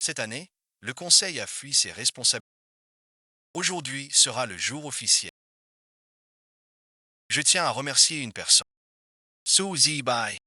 Cette année, le Conseil a fui ses responsabilités. Aujourd'hui sera le jour officiel. Je tiens à remercier une personne. Su Zibai.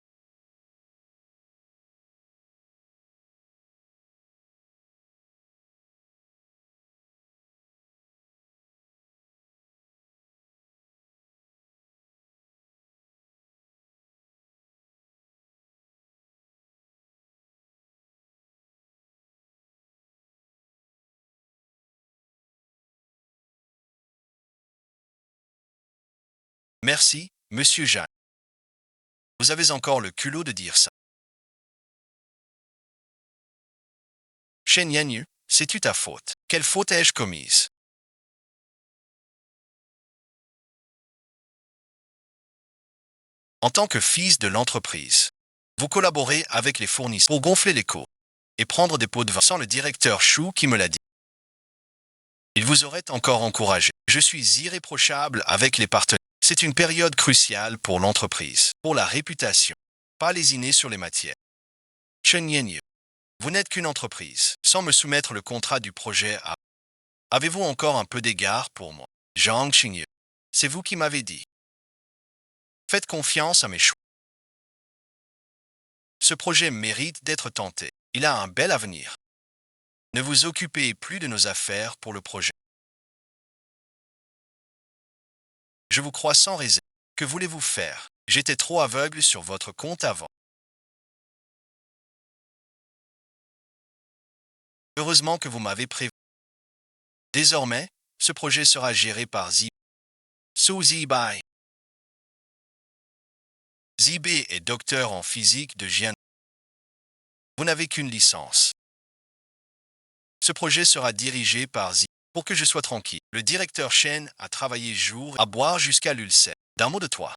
Merci, Monsieur Jean. Vous avez encore le culot de dire ça. Shen Yanyu, c'est-tu ta faute? Quelle faute ai-je commise? En tant que fils de l'entreprise, vous collaborez avec les fournisseurs pour gonfler les coûts et prendre des pots de vin sans le directeur Chou qui me l'a dit. Il vous aurait encore encouragé. Je suis irréprochable avec les partenaires. C'est une période cruciale pour l'entreprise, pour la réputation, pas lésiné sur les matières. Chen Yanyu, vous n'êtes qu'une entreprise, sans me soumettre le contrat du projet à. Avez-vous encore un peu d'égard pour moi? Zhang Xingyu, c'est vous qui m'avez dit. Faites confiance à mes choix. Ce projet mérite d'être tenté. Il a un bel avenir. Ne vous occupez plus de nos affaires pour le projet. Je vous crois sans réserve. Que voulez-vous faire? J'étais trop aveugle sur votre compte avant. Heureusement que vous m'avez prévenu. Désormais, ce projet sera géré par Su Zibai. Zibé est docteur en physique de Jian. Vous n'avez qu'une licence. Ce projet sera dirigé par Zi. Pour que je sois tranquille, le directeur Shen a travaillé jour à boire jusqu'à l'ulcère. D'un mot de toi,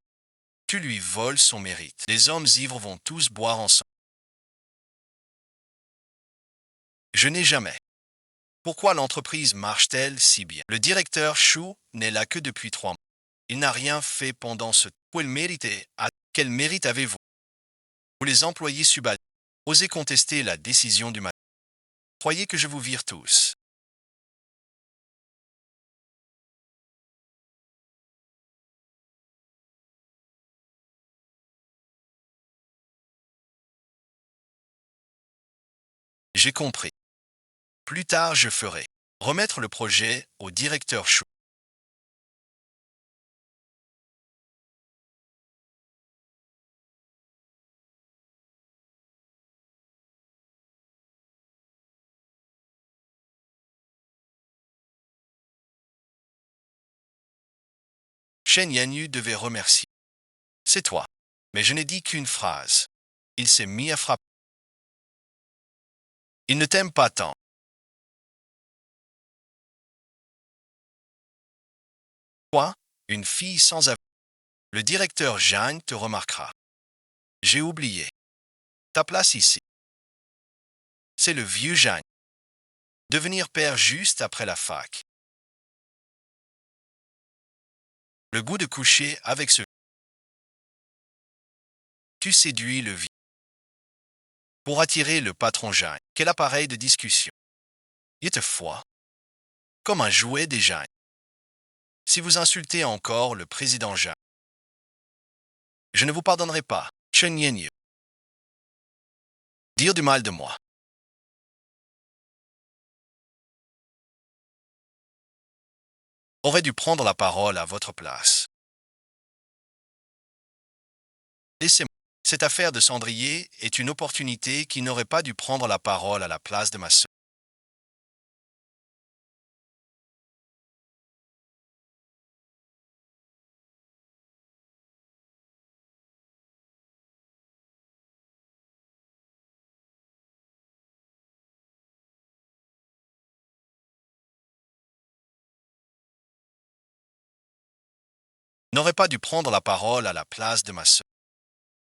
tu lui voles son mérite. Les hommes ivres vont tous boire ensemble. Je n'ai jamais. Pourquoi l'entreprise marche-t-elle si bien? Le directeur Shu n'est là que depuis 3 mois. Il n'a rien fait pendant ce temps. Quel mérite, quel mérite avez-vous? Vous les employés subalternes, osez contester la décision du matin. Croyez que je vous vire tous. J'ai compris. Plus tard, je ferai remettre le projet au directeur Shu. Shen Yanyu devait remercier. C'est toi. Mais je n'ai dit qu'une phrase. Il s'est mis à frapper. Il ne t'aime pas tant. Quoi? Une fille sans avenir. Le directeur Jeanne te remarquera. J'ai oublié. Ta place ici. C'est le vieux Jeanne. Devenir père juste après la fac. Le goût de coucher avec ce. Tu séduis le vieux. Pour attirer le patron Jeanne. Quel appareil de discussion. Il te foi. Comme un jouet des Jeanne. Si vous insultez encore le président Jeanne, je ne vous pardonnerai pas. Chen Yanyu. Dire du mal de moi. Aurait dû prendre la parole à votre place. Laissez-moi. Cette affaire de cendrier est une opportunité qui n'aurait pas dû prendre la parole à la place de ma sœur. N'aurait pas dû prendre la parole à la place de ma sœur.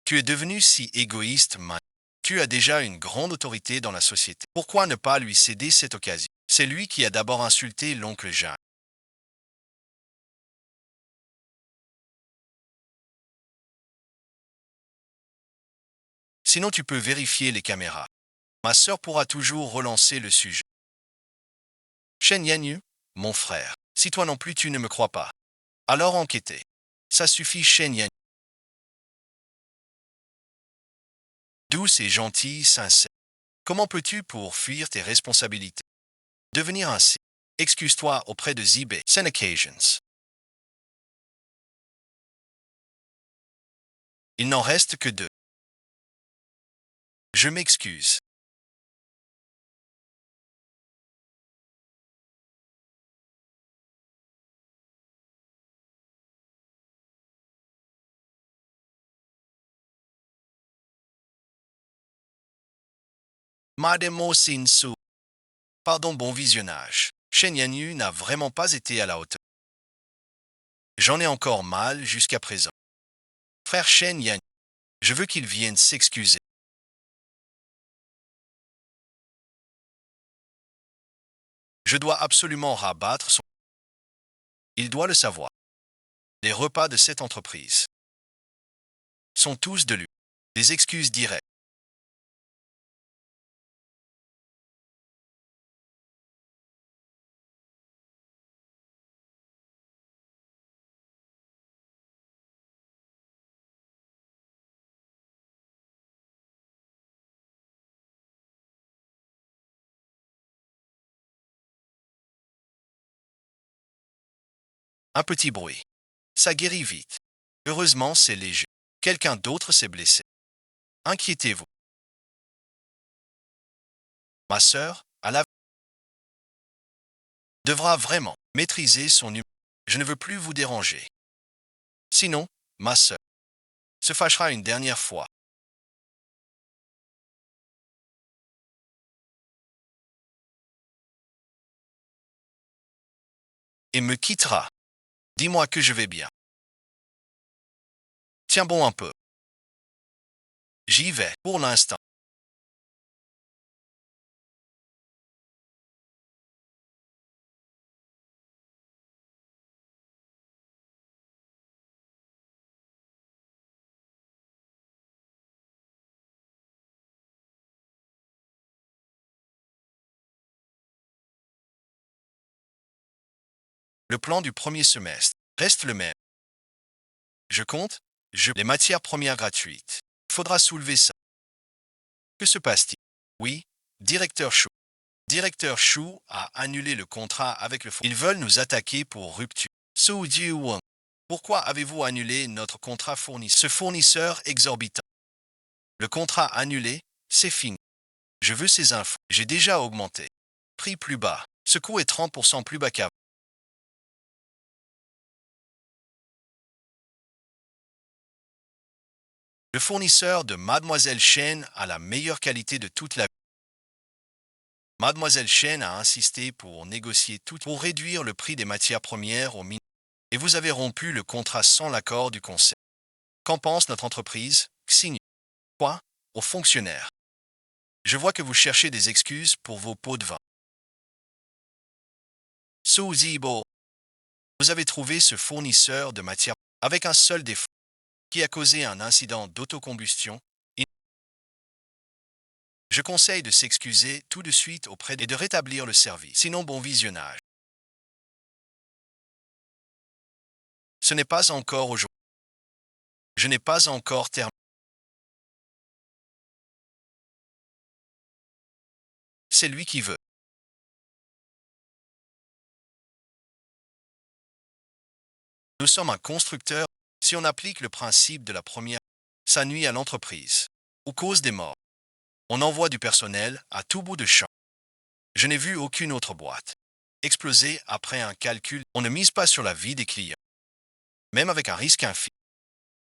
Tu es devenu si égoïste maintenant. Tu as déjà une grande autorité dans la société. Pourquoi ne pas lui céder cette occasion? C'est lui qui a d'abord insulté l'oncle Jean. Sinon tu peux vérifier les caméras. Ma sœur pourra toujours relancer le sujet. Shen Yanyu, mon frère, si toi non plus tu ne me crois pas, alors enquêtez. Ça suffit, Shen Yanyu. Douce et gentille, sincère. Comment peux-tu pour fuir tes responsabilités? Devenir ainsi. Excuse-toi auprès de Zibé. Sen Occasions. Il n'en reste que deux. Je m'excuse. Mademo Sinsu. Pardon, bon visionnage. Shen Yanyu n'a vraiment pas été à la hauteur. J'en ai encore mal jusqu'à présent. Frère Shen Yanyu, je veux qu'il vienne s'excuser. Je dois absolument rabattre son... Il doit le savoir. Les repas de cette entreprise sont tous de lui. Des excuses directes. Un petit bruit. Ça guérit vite. Heureusement, c'est léger. Quelqu'un d'autre s'est blessé. Inquiétez-vous. Ma sœur, à la devra vraiment maîtriser son humour. Je ne veux plus vous déranger. Sinon, ma sœur se fâchera une dernière fois. Et me quittera. Dis-moi que je vais bien. Tiens bon un peu. J'y vais pour l'instant. Le plan du premier semestre reste le même. Je compte, les matières premières gratuites. Il faudra soulever ça. Que se passe-t-il? Oui, directeur Chou. Directeur Chou a annulé le contrat avec le fournisseur. Ils veulent nous attaquer pour rupture. Su Ji-won, pourquoi avez-vous annulé notre contrat fournisseur? Ce fournisseur exorbitant. Le contrat annulé, c'est fini. Je veux ces infos. J'ai déjà augmenté. Prix plus bas. Ce coût est 30% plus bas qu'avant. Le fournisseur de Mademoiselle Chen a la meilleure qualité de toute la... Mademoiselle Chen a insisté pour négocier tout pour réduire le prix des matières premières au minimum. Et vous avez rompu le contrat sans l'accord du conseil. Qu'en pense notre entreprise? Signe. Quoi? Aux fonctionnaires. Je vois que vous cherchez des excuses pour vos pots de vin. Su Zibo, vous avez trouvé ce fournisseur de matières avec un seul défaut qui a causé un incident d'autocombustion. Je conseille de s'excuser tout de suite auprès et de rétablir le service. Sinon, bon visionnage. Ce n'est pas encore aujourd'hui. Je n'ai pas encore terminé. C'est lui qui veut. Nous sommes un constructeur. Si on applique le principe de la première, ça nuit à l'entreprise ou cause des morts. On envoie du personnel à tout bout de champ. Je n'ai vu aucune autre boîte exploser après un calcul. On ne mise pas sur la vie des clients, même avec un risque infime.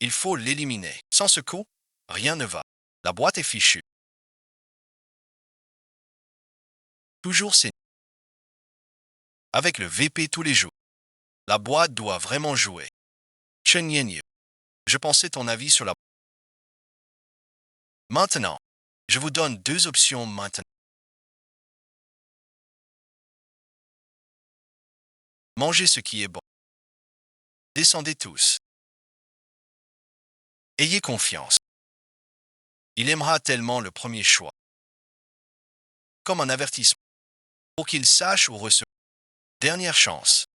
Il faut l'éliminer. Sans ce coût, rien ne va. La boîte est fichue. Toujours c'est avec le VP tous les jours. La boîte doit vraiment jouer. Chen Yanyu, je pensais ton avis sur la... Maintenant, je vous donne deux options maintenant. Mangez ce qui est bon. Descendez tous. Ayez confiance. Il aimera tellement le premier choix. comme un avertissement, pour qu'il sache où recevoir. Dernière chance.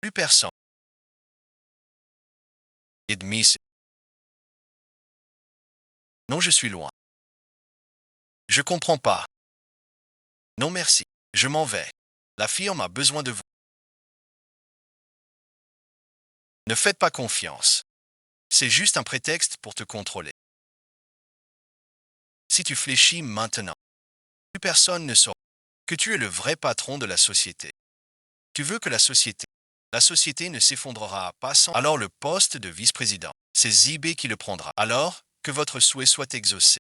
Plus personne. Et demi, c'est... Non, je suis loin. Je comprends pas. Non, merci. Je m'en vais. La firme a besoin de vous. Ne faites pas confiance. C'est juste un prétexte pour te contrôler. Si tu fléchis maintenant, plus personne ne saura que tu es le vrai patron de la société. Tu veux que la société ne s'effondrera pas sans alors le poste de vice-président. C'est ZB qui le prendra. Alors que votre souhait soit exaucé.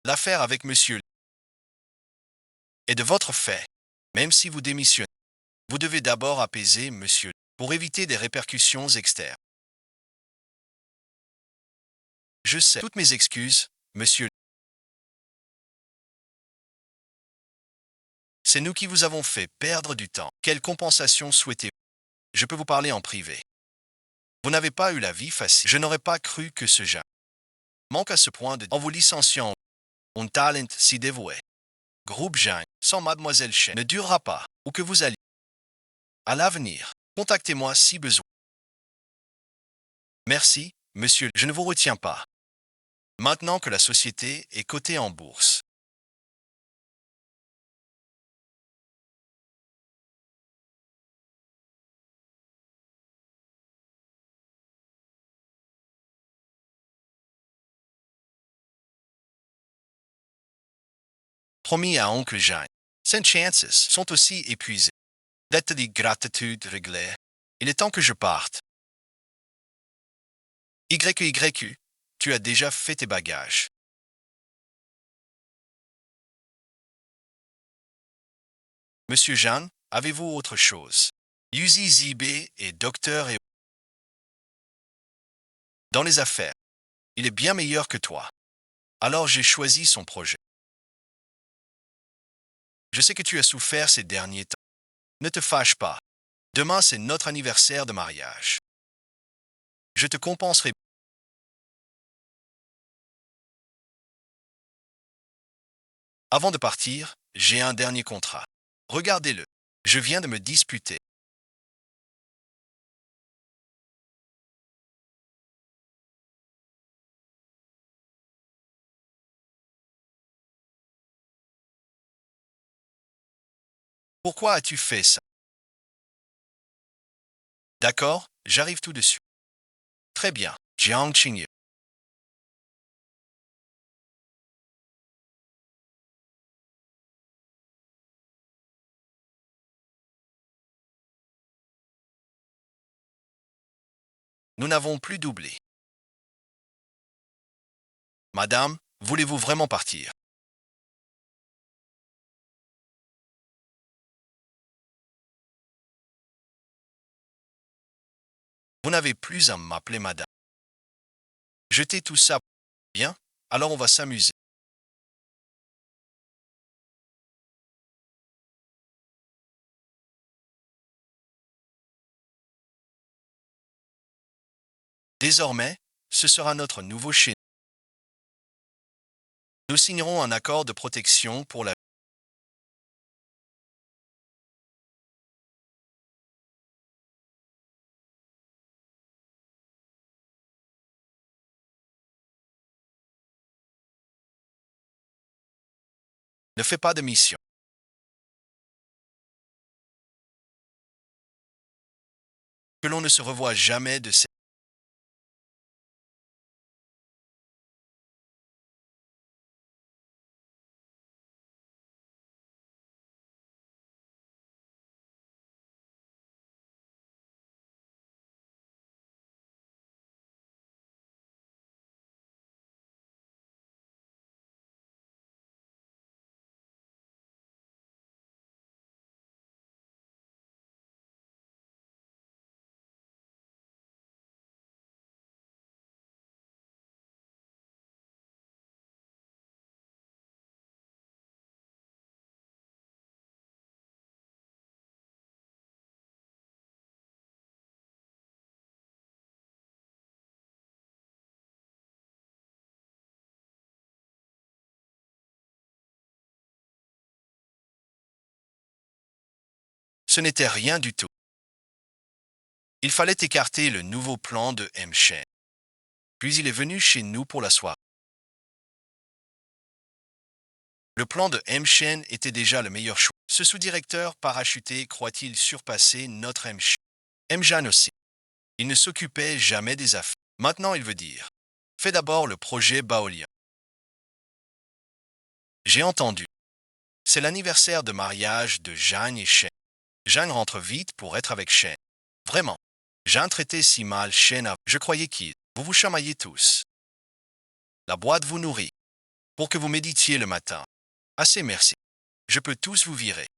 L'affaire avec monsieur est de votre fait. Même si vous démissionnez, vous devez d'abord apaiser monsieur pour éviter des répercussions externes. Je sais toutes mes excuses, monsieur. C'est nous qui vous avons fait perdre du temps. Quelle compensation souhaitez-vous? Je peux vous parler en privé. Vous n'avez pas eu la vie facile. Je n'aurais pas cru que ce genre manque à ce point en vous licenciant. Un talent si dévoué. Groupe Jean, sans mademoiselle Chen, ne durera pas. Où que vous alliez. À l'avenir, contactez-moi si besoin. Merci, monsieur, je ne vous retiens pas. Maintenant que la société est cotée en bourse. Promis à oncle Jean. Saint Chances sont aussi épuisés. Dette de gratitude réglée. Il est temps que je parte. YQ, tu as déjà fait tes bagages. Monsieur Jean, avez-vous autre chose? Yuzi ZB est docteur et dans les affaires. Il est bien meilleur que toi. Alors j'ai choisi son projet. Je sais que tu as souffert ces derniers temps. Ne te fâche pas. Demain, c'est notre anniversaire de mariage. Je te compenserai. Avant de partir, j'ai un dernier contrat. Regardez-le. Je viens de me disputer. Pourquoi as-tu fait ça? D'accord, j'arrive tout de suite. Très bien, Jiang Qingyu. Nous n'avons plus doublé. Madame, voulez-vous vraiment partir? Vous n'avez plus à m'appeler madame. Jetez tout ça. Bien, alors on va s'amuser. Désormais, ce sera notre nouveau chez nous. Nous signerons un accord de protection pour la... Ne fais pas de mission. Que l'on ne se revoie jamais de ces... Ce n'était rien du tout. Il fallait écarter le nouveau plan de M. Shen. Puis il est venu chez nous pour la soirée. Le plan de M. Shen était déjà le meilleur choix. Ce sous-directeur parachuté croit-il surpasser notre M. Shen? M. Jan aussi. Il ne s'occupait jamais des affaires. Maintenant, il veut dire. Fais d'abord le projet Baolien. J'ai entendu. C'est l'anniversaire de mariage de Jeanne et Shen. Jeanne rentre vite pour être avec Shen. Vraiment. Jeanne traitait si mal Shen avant. Je croyais qu'il. Vous vous chamaillez tous. La boîte vous nourrit. Pour que vous méditiez le matin. Assez merci. Je peux tous vous virer.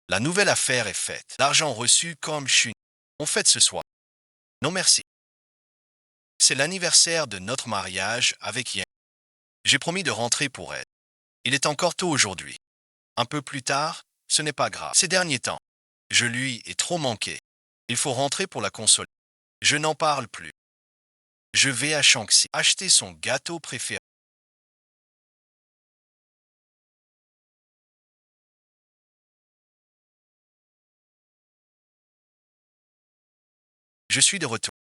La nouvelle affaire est faite. L'argent reçu comme chune. On fête ce soir. Non merci. C'est l'anniversaire de notre mariage avec Yen. J'ai promis de rentrer pour elle. Il est encore tôt aujourd'hui. Un peu plus tard, ce n'est pas grave. Ces derniers temps, je lui ai trop manqué. Il faut rentrer pour la consoler. Je n'en parle plus. Je vais à Shanxi acheter son gâteau préféré. Je suis de retour.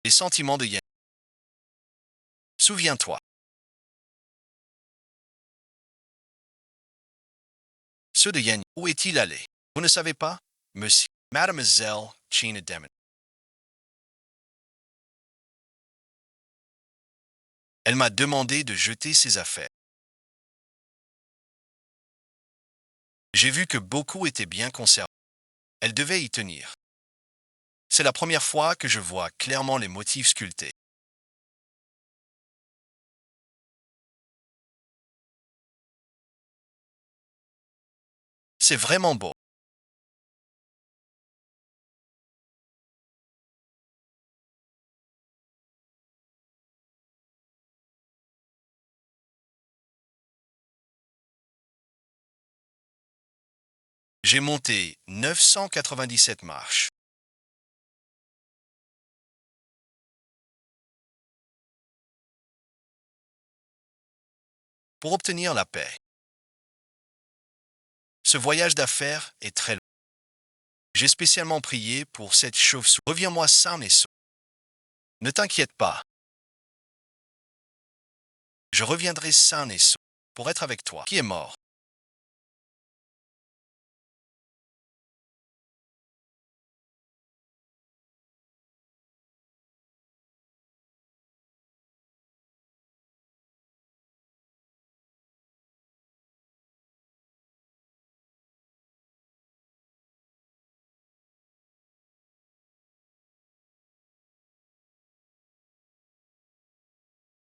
Les sentiments de Yen. Souviens-toi. Ceux de Yen. Où est-il allé? Vous ne savez pas? Monsieur. Mademoiselle China Demon. Elle m'a demandé de jeter ses affaires. J'ai vu que beaucoup étaient bien conservés. Elle devait y tenir. C'est la première fois que je vois clairement les motifs sculptés. C'est vraiment beau. J'ai monté 997 marches. Pour obtenir la paix. Ce voyage d'affaires est très long. J'ai spécialement prié pour cette chauve-souris. Reviens-moi sain et sauf. Ne t'inquiète pas. Je reviendrai sain et sauf pour être avec toi. Qui est mort?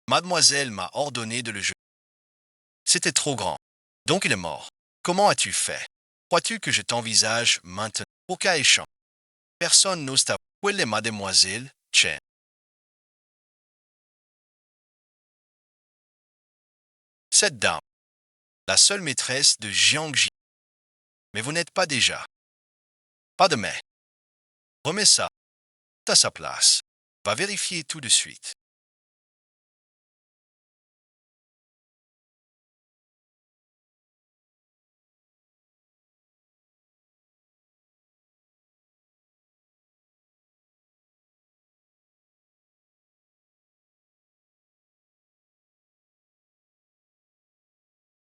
Mademoiselle m'a ordonné de le jeter. C'était trop grand. Donc il est mort. Comment as-tu fait? Crois-tu que je t'envisage maintenant? Au cas échéant. Personne n'ose t'avouer. Où est mademoiselle Chen? Cette dame, la seule maîtresse de Jiangji. Mais vous n'êtes pas déjà. Pas de mais. Remets ça à sa place. Va vérifier tout de suite.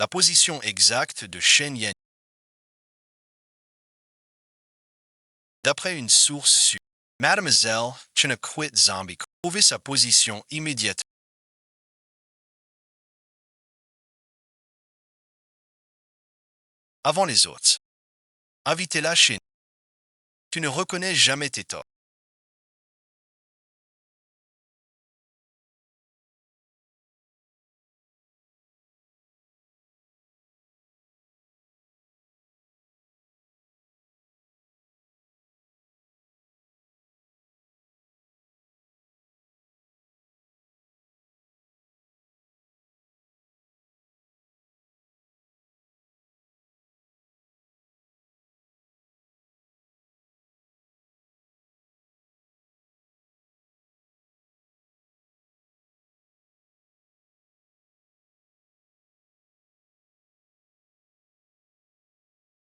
La position exacte de Shen Yan. D'après une source sûre, Mademoiselle Chen a quitté Zombie. Trouvez sa position immédiate. Avant les autres. Invitez-la chez nous. Tu ne reconnais jamais tes torts.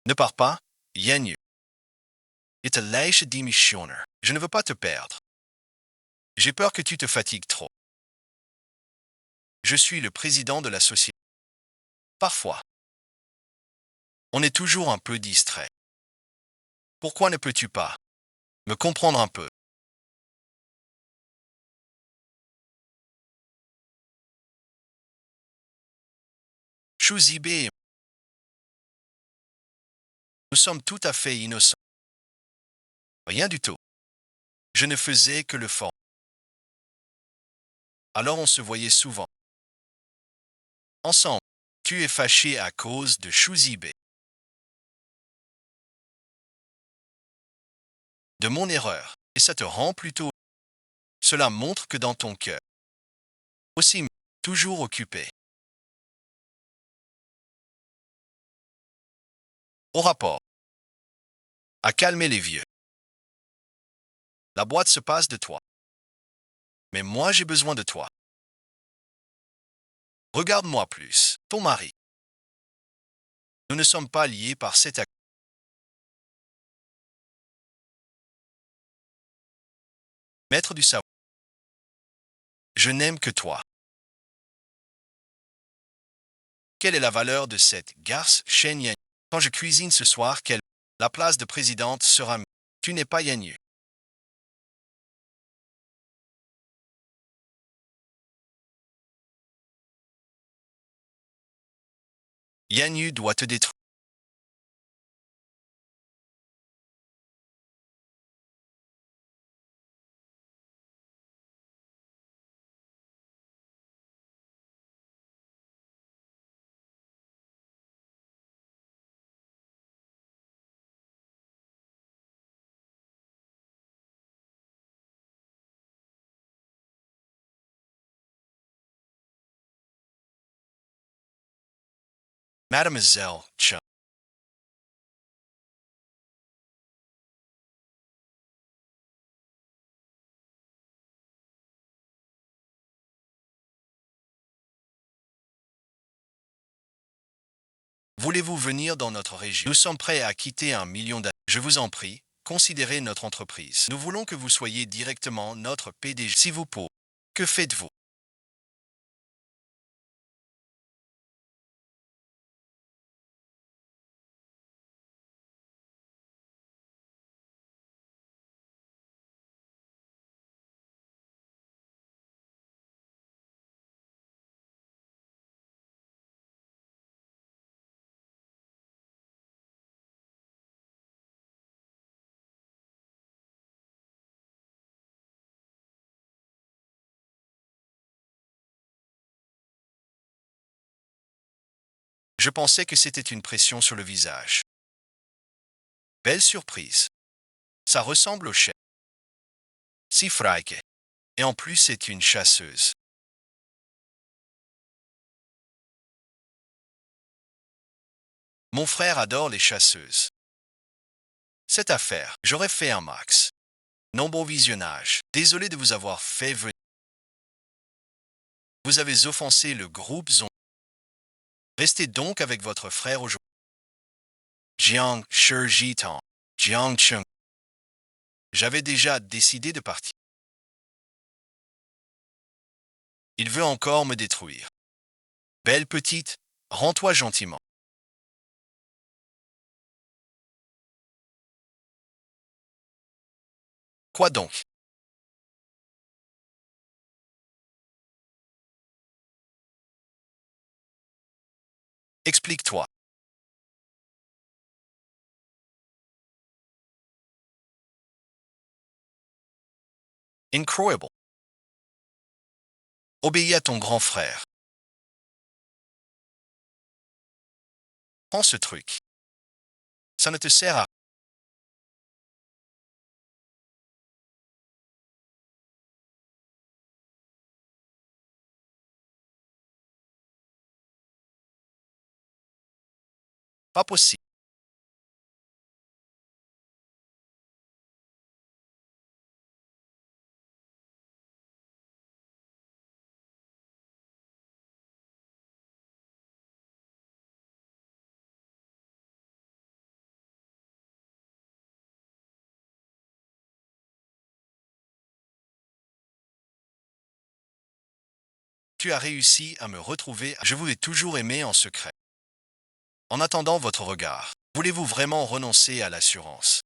Ne pars pas, Yanyu. Et een lijstje démissionnaire. Je ne veux pas te perdre. J'ai peur que tu te fatigues trop. Je suis le président de la société. Parfois, on est toujours un peu distrait. Pourquoi ne peux-tu pas me comprendre un peu? Chouzibé, nous sommes tout à fait innocents. Rien du tout. Je ne faisais que le fort. Alors on se voyait souvent. Ensemble. Tu es fâché à cause de Chouzibé. De mon erreur. Et ça te rend plutôt. Cela montre que dans ton cœur. Aussi, toujours occupé. Au rapport. À calmer les vieux. La boîte se passe de toi. Mais moi j'ai besoin de toi. Regarde-moi plus. Ton mari. Nous ne sommes pas liés par cet acte. Maître du savoir. Je n'aime que toi. Quelle est la valeur de cette garce Shen Yanyu? Quand je cuisine ce soir, quelle la place de présidente sera. Tu n'es pas Yanyu. Yanyu doit te détruire. Mademoiselle Chen. Voulez-vous venir dans notre région? Nous sommes prêts à quitter 1 million. Je vous en prie, considérez notre entreprise. Nous voulons que vous soyez directement notre PDG. Si vous pouvez, que faites-vous? Je pensais que c'était une pression sur le visage. Belle surprise. Ça ressemble au chef. Si Freike. Et en plus, c'est une chasseuse. Mon frère adore les chasseuses. Cette affaire, j'aurais fait un max. Non bon visionnage. Désolé de vous avoir fait venir. Vous avez offensé le groupe Zon. Restez donc avec votre frère aujourd'hui. Jiang Shijitan. Jiang Chung. J'avais déjà décidé de partir. Il veut encore me détruire. Belle petite, rends-toi gentiment. Quoi donc? Explique-toi. Incroyable. Obéis à ton grand frère. Prends ce truc. Ça ne te sert à pas possible. Tu as réussi à me retrouver. Je vous ai toujours aimé en secret. En attendant votre regard, voulez-vous vraiment renoncer à l'assurance?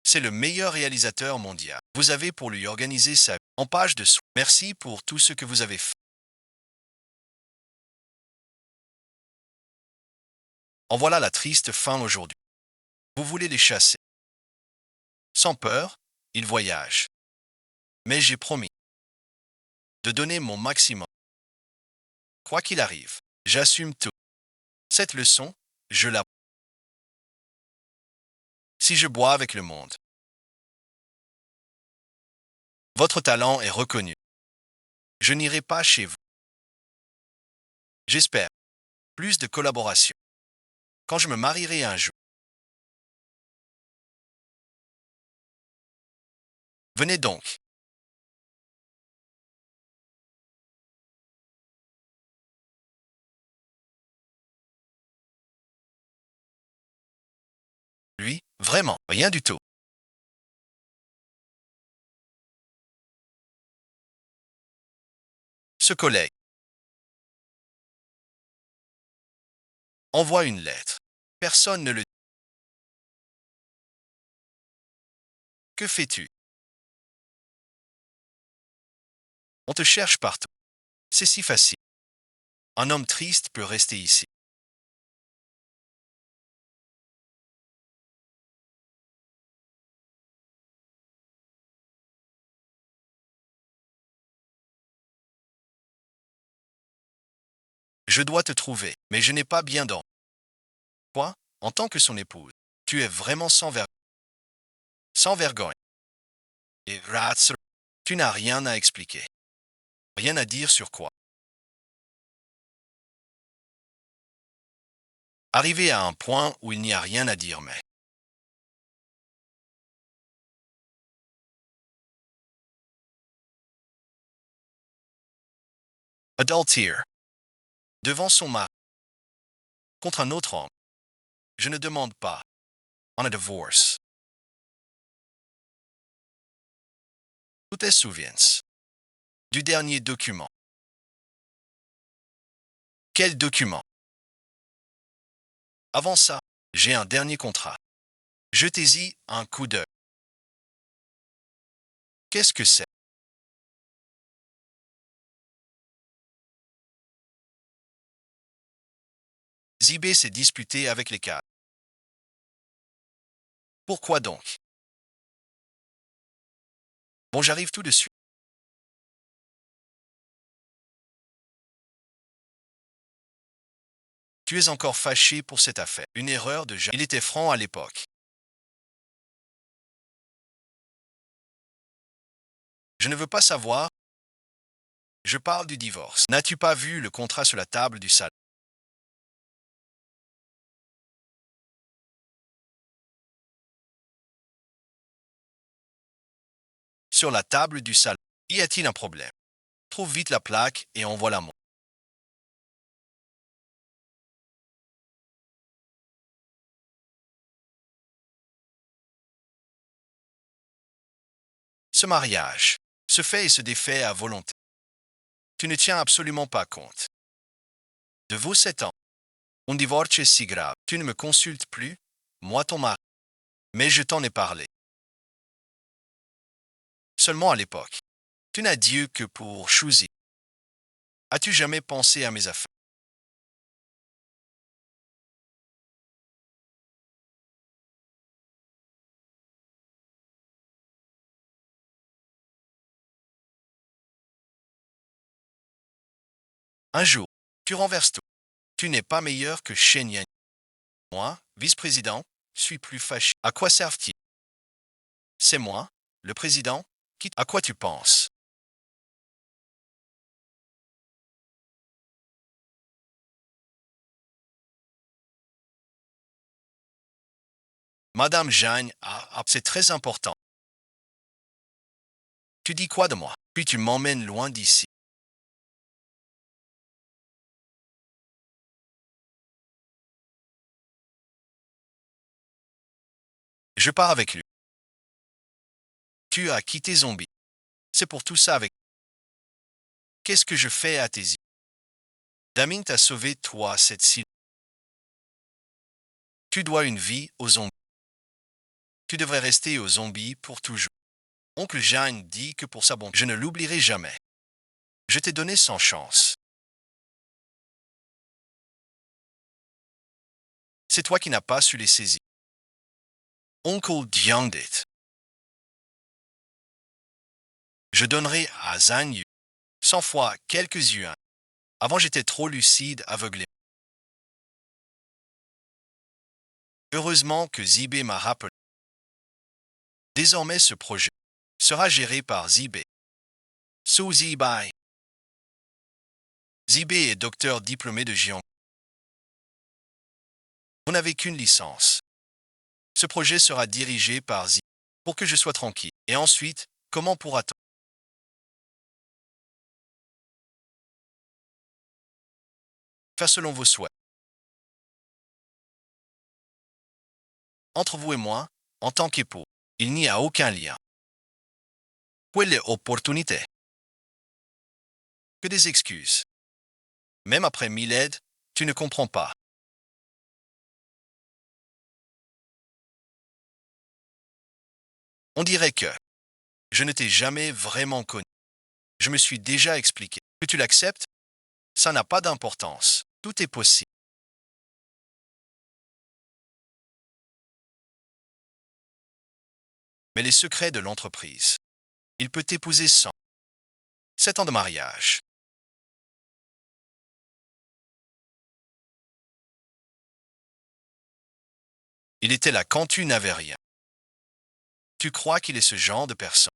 C'est le meilleur réalisateur mondial. Vous avez pour lui organiser sa vie en page de soins. Merci pour tout ce que vous avez fait. En voilà la triste fin aujourd'hui. Vous voulez les chasser. Sans peur, ils voyagent. Mais j'ai promis de donner mon maximum. Quoi qu'il arrive, j'assume tout. Cette leçon, je la... Si je bois avec le monde, votre talent est reconnu. Je n'irai pas chez vous. J'espère plus de collaboration. Quand je me marierai un jour, venez donc. Lui, vraiment, rien du tout. Ce collègue envoie une lettre. Personne ne le dit. Que fais-tu? On te cherche partout. C'est si facile. Un homme triste peut rester ici. Je dois te trouver, mais je n'ai pas bien dormi. Quoi? En tant que son épouse, tu es vraiment sans vergogne. Sans vergogne. Et rats, tu n'as rien à expliquer. Rien à dire sur quoi. Arrivé à un point où il n'y a rien à dire, mais adultère. Devant son mari. Contre un autre homme. Je ne demande pas. On a divorce. Tu te souviens du dernier document. Quel document? Avant ça, j'ai un dernier contrat. Jetez-y un coup d'œil. Qu'est-ce que c'est? Zibé s'est disputé avec les cadres. Pourquoi donc? Bon, j'arrive tout de suite. Tu es encore fâché pour cette affaire. Une erreur de Il était franc à l'époque. Je ne veux pas savoir. Je parle du divorce. N'as-tu pas vu le contrat sur la table du salon? Sur la table du salon. Y a-t-il un problème? Trouve vite la plaque et envoie-la moi. Ce mariage se fait et se défait à volonté. Tu ne tiens absolument pas compte. De vos 7 ans, un divorce si grave. Tu ne me consultes plus, moi ton mari. Mais je t'en ai parlé. Seulement à l'époque. Tu n'as Dieu que pour choisir. As-tu jamais pensé à mes affaires? Un jour, tu renverses tout. Tu n'es pas meilleur que Shenyang. Moi, vice-président, suis plus fâché. À quoi servent-ils? C'est moi, le président, qui... À quoi tu penses? Madame Jeanne, c'est très important. Tu dis quoi de moi? Puis tu m'emmènes loin d'ici. Je pars avec lui. Tu as quitté Zombie. C'est pour tout ça avec... Qu'est-ce que je fais à tes yeux? Damien t'a sauvé, toi, cette ci. Tu dois une vie aux zombies. Tu devrais rester aux zombies pour toujours. Oncle Jeanne dit que pour sa bonté, je ne l'oublierai jamais. Je t'ai donné 100 chances. C'est toi qui n'as pas su les saisir. Oncle Diandit. Je donnerai à Zhang Yu 100 fois quelques yuans. Avant j'étais trop lucide, aveuglé. Heureusement que Zibé m'a rappelé. Désormais ce projet sera géré par Zibé. Su Zibai. Zibé est docteur diplômé de géant. Vous n'avez qu'une licence. Ce projet sera dirigé par Zibé pour que je sois tranquille. Et ensuite, comment pourra-t-on? Faire selon vos souhaits. Entre vous et moi, en tant qu'époux, il n'y a aucun lien. Quelle opportunité? Que des excuses. Même après 1000 aides, tu ne comprends pas. On dirait que je ne t'ai jamais vraiment connu. Je me suis déjà expliqué. Que tu l'acceptes, ça n'a pas d'importance. Tout est possible. Mais les secrets de l'entreprise, il peut t'épouser sans 7 ans de mariage. Il était là quand tu n'avais rien. Tu crois qu'il est ce genre de personne?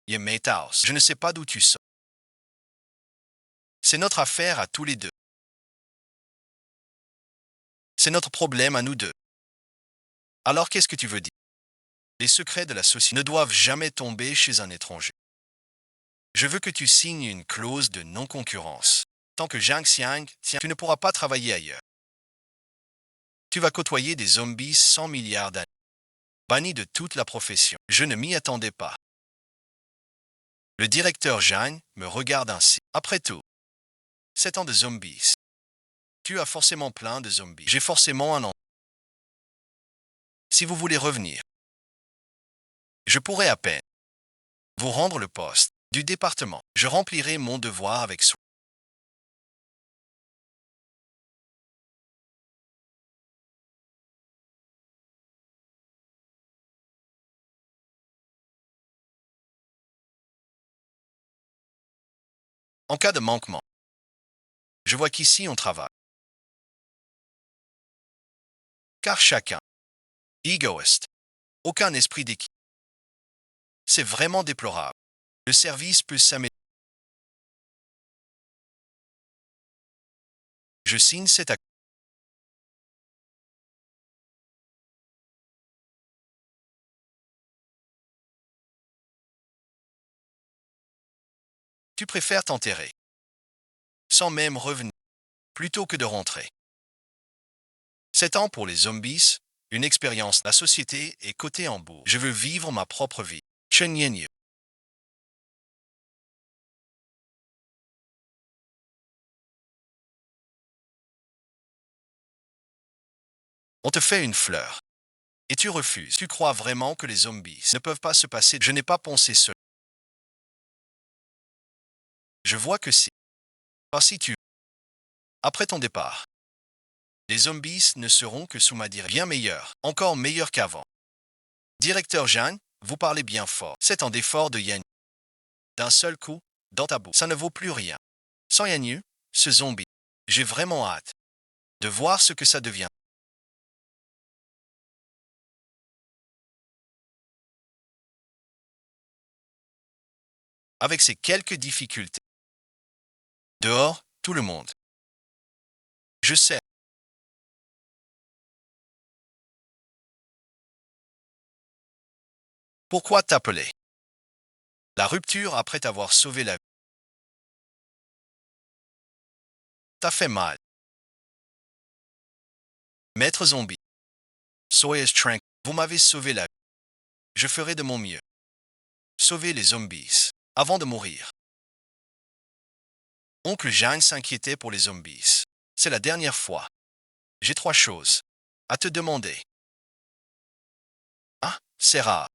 Il est Matehouse. Je ne sais pas d'où tu sors. C'est notre affaire à tous les deux. C'est notre problème à nous deux. Alors qu'est-ce que tu veux dire? Les secrets de la société ne doivent jamais tomber chez un étranger. Je veux que tu signes une clause de non-concurrence. Tant que Zhang Xiang tient, tu ne pourras pas travailler ailleurs. Tu vas côtoyer des zombies 100 milliards d'années. Banni de toute la profession. Je ne m'y attendais pas. Le directeur Zhang me regarde ainsi. Après tout, 7 ans de zombies. Tu as forcément plein de zombies. J'ai forcément un an. Si vous voulez revenir, je pourrais à peine vous rendre le poste du département. Je remplirai mon devoir avec soin. En cas de manquement, je vois qu'ici on travaille. Car chacun, égoïste, aucun esprit d'équipe. C'est vraiment déplorable. Le service peut s'améliorer. Je signe cet accord. Tu préfères t'enterrer, sans même revenir, plutôt que de rentrer. 7 ans pour les zombies, une expérience. La société est cotée en bourse. Je veux vivre ma propre vie. Chen Yenyu. On te fait une fleur. Et tu refuses. Tu crois vraiment que les zombies ne peuvent pas se passer? Je n'ai pas pensé cela. Je vois que si. Pas si tu. Après ton départ, les zombies ne seront que sous ma direction. Bien meilleurs. Encore meilleurs qu'avant. Directeur Jeanne, vous parlez bien fort. 7 ans d'effort de Yann. D'un seul coup, dans ta bouche. Ça ne vaut plus rien. Sans Yann, ce zombie. J'ai vraiment hâte de voir ce que ça devient. Avec ces quelques difficultés. Dehors, tout le monde. Je sais. Pourquoi t'appeler? La rupture après t'avoir sauvé la vie. T'as fait mal. Maître zombie. Soyez tranquille. Vous m'avez sauvé la vie. Je ferai de mon mieux. Sauver les zombies. avant de mourir. Oncle Jeanne s'inquiétait pour les zombies. C'est la dernière fois. J'ai 3 choses à te demander. Ah, c'est rare.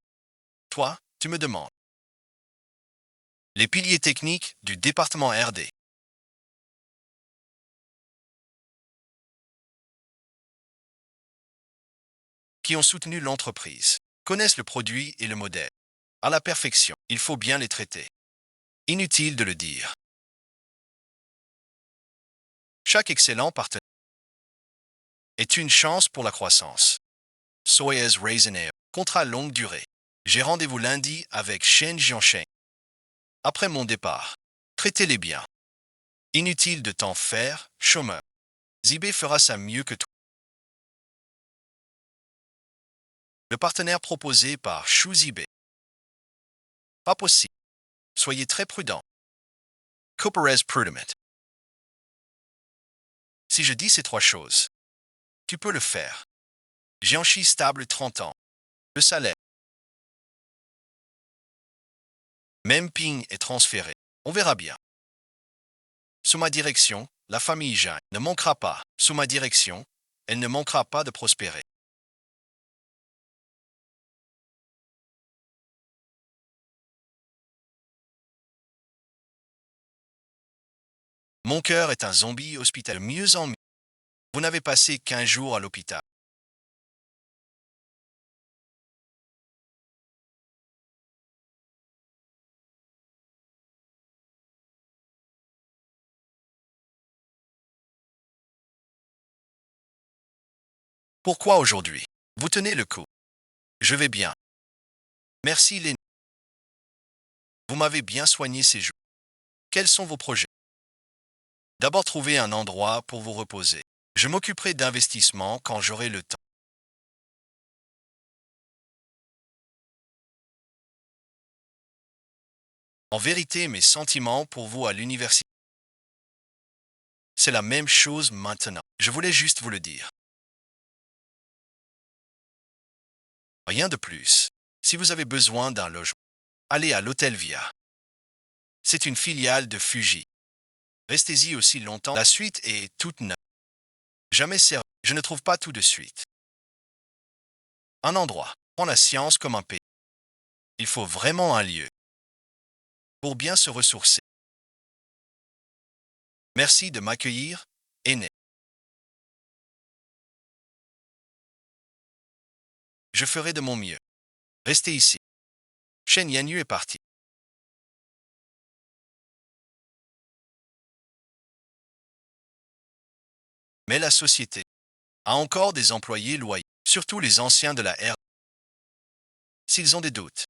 Toi, tu me demandes. Les piliers techniques du département RD. Qui ont soutenu l'entreprise, connaissent le produit et le modèle. À la perfection, il faut bien les traiter. Inutile de le dire. Chaque excellent partenaire est une chance pour la croissance. Soyez raisonnable. Contrat longue durée. J'ai rendez-vous lundi avec Shen Jiansheng. Après mon départ, traitez-les bien. Inutile de t'en faire, chômeur. Zibé fera ça mieux que toi. Le partenaire proposé par Shu Zibé. Pas possible. Soyez très prudent. Cooperez prudemment. Si je dis ces 3 choses, tu peux le faire. Jianxi stable 30 ans. Le salaire. Même Ping est transféré. On verra bien. Sous ma direction, la famille Jean ne manquera pas. Sous ma direction, elle ne manquera pas de prospérer. Mon cœur est un zombie hospitalier de mieux en mieux. Vous n'avez passé qu'1 jour à l'hôpital. Pourquoi aujourd'hui? Vous tenez le coup. Je vais bien. Merci Lenny. Vous m'avez bien soigné ces jours. Quels sont vos projets? D'abord trouver un endroit pour vous reposer. Je m'occuperai d'investissement quand j'aurai le temps. En vérité, mes sentiments pour vous à l'université, c'est la même chose maintenant. Je voulais juste vous le dire. Rien de plus. Si vous avez besoin d'un logement, allez à l'Hôtel Via. C'est une filiale de Fuji. Restez-y aussi longtemps. La suite est toute neuve. Jamais servi. Je ne trouve pas tout de suite. Un endroit. Prends la science comme un pays. Il faut vraiment un lieu pour bien se ressourcer. Merci de m'accueillir, aîné. Je ferai de mon mieux. Restez ici. Shen Yanyu est parti. Mais la société a encore des employés loyaux, surtout les anciens de la R. S'ils ont des doutes,